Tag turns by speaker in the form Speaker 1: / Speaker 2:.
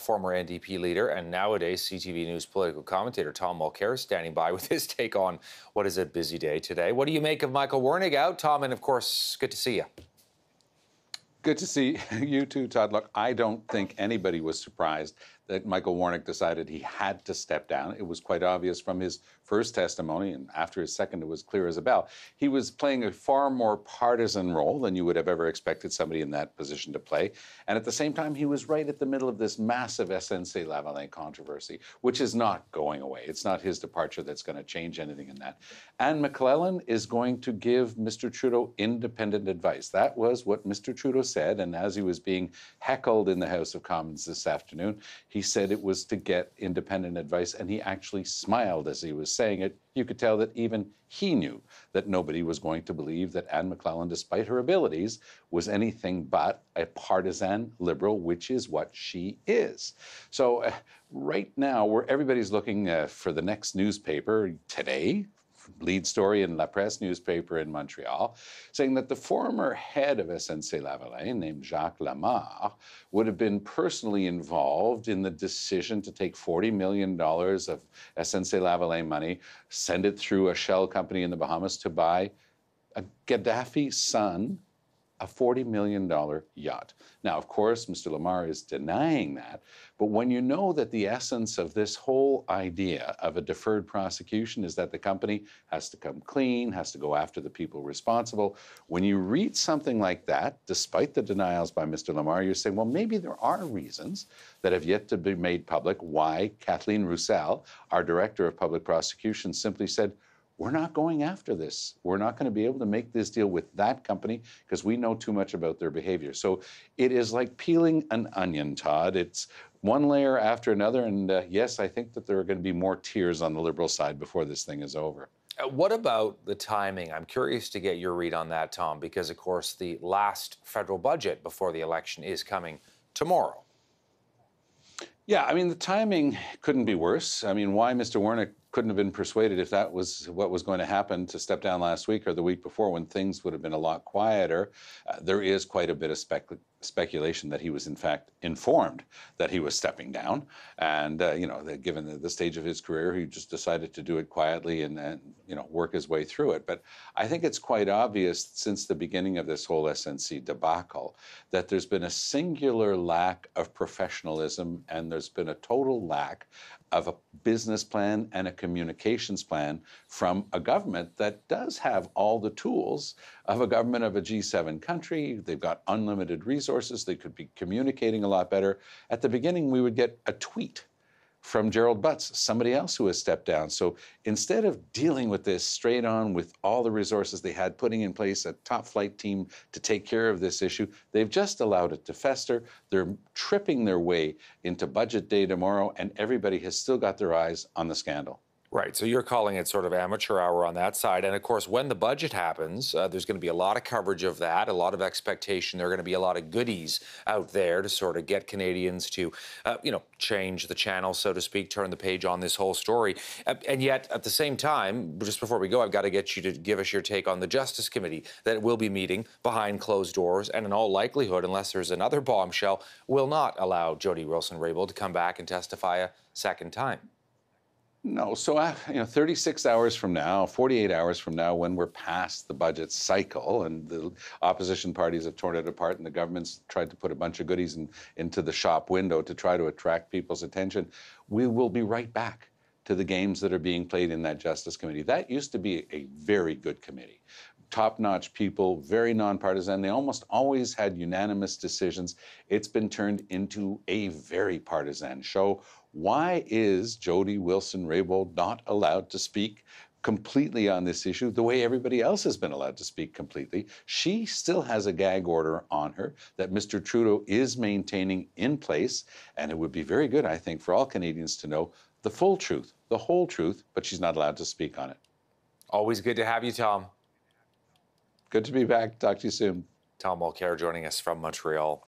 Speaker 1: former NDP leader and nowadays CTV News political commentator Tom Mulcair is standing by with his take on what is a busy day today. What do you make of Michael Wernick out, Tom? And of course, good to see you.
Speaker 2: Good to see you too, Todd. Look, I don't think anybody was surprised that Michael Wernick decided he had to step down. It was quite obvious from his first testimony, and after his second, it was clear as a bell. He was playing a far more partisan role than you would have ever expected somebody in that position to play. And at the same time, he was right at the middle of this massive SNC-Lavalin controversy, which is not going away. It's not his departure that's going to change anything in that. And McClellan is going to give Mr. Trudeau independent advice. That was what Mr. Trudeau said, and as he was being heckled in the House of Commons this afternoon, he said it was to get independent advice, and he actually smiled as he was saying it. You could tell that even he knew that nobody was going to believe that Anne McClellan, despite her abilities, was anything but a partisan Liberal, which is what she is. So right now, where everybody's looking for the next newspaper today, lead story in La Presse newspaper in Montreal, saying that the former head of SNC-Lavalin, named Jacques Lamarre, would have been personally involved in the decision to take $40 million of SNC-Lavalin money, send it through a shell company in the Bahamas to buy a Gaddafi son a $40 million yacht. Now, of course, Mr. Lamarre is denying that, but when you know that the essence of this whole idea of a deferred prosecution is that the company has to come clean, has to go after the people responsible, when you read something like that, despite the denials by Mr. Lamarre, you're saying, well, maybe there are reasons that have yet to be made public why Kathleen Roussel, our Director of Public Prosecution, simply said, we're not going after this. We're not going to be able to make this deal with that company because we know too much about their behavior. So it is like peeling an onion, Todd. It's one layer after another. And yes, I think that there are going to be more tears on the Liberal side before this thing is over.
Speaker 1: What about the timing? I'm curious to get your read on that, Tom, because, of course, the last federal budget before the election is coming tomorrow.
Speaker 2: Yeah, I mean, the timing couldn't be worse. I mean, why Mr. Wernick couldn't have been persuaded if that was what was going to happen to step down last week or the week before when things would have been a lot quieter. There is quite a bit of speculation that he was in fact informed that he was stepping down. And, you know, that given the stage of his career, he just decided to do it quietly and, you know, work his way through it. But I think it's quite obvious since the beginning of this whole SNC debacle that there's been a singular lack of professionalism and there's been a total lack of a business plan and a communications plan from a government that does have all the tools of a government of a G7 country. They've got unlimited resources. They could be communicating a lot better. At the beginning, we would get a tweet from Gerald Butts, somebody else who has stepped down. So instead of dealing with this straight on with all the resources they had, putting in place a top flight team to take care of this issue, they've just allowed it to fester. They're tripping their way into budget day tomorrow, and everybody has still got their eyes on the scandal.
Speaker 1: Right, so you're calling it sort of amateur hour on that side. And of course, when the budget happens, there's going to be a lot of coverage of that, a lot of expectation. There are going to be a lot of goodies out there to sort of get Canadians to, you know, change the channel, so to speak, turn the page on this whole story. And yet, at the same time, just before we go, I've got to get you to give us your take on the Justice Committee that will be meeting behind closed doors and in all likelihood, unless there's another bombshell, will not allow Jody Wilson-Raybould to come back and testify a second time.
Speaker 2: No, so 36 hours from now, 48 hours from now, when we're past the budget cycle and the opposition parties have torn it apart and the government's tried to put a bunch of goodies into the shop window to try to attract people's attention, we will be right back to the games that are being played in that Justice Committee. That used to be a very good committee. Top-notch people, very nonpartisan. They almost always had unanimous decisions. It's been turned into a very partisan show. Why is Jody Wilson-Raybould not allowed to speak completely on this issue the way everybody else has been allowed to speak completely? She still has a gag order on her that Mr. Trudeau is maintaining in place, and it would be very good, I think, for all Canadians to know the full truth, the whole truth, but she's not allowed to speak on it.
Speaker 1: Always good to have you, Tom.
Speaker 2: Good to be back. Talk to you soon.
Speaker 1: Tom Mulcair joining us from Montreal.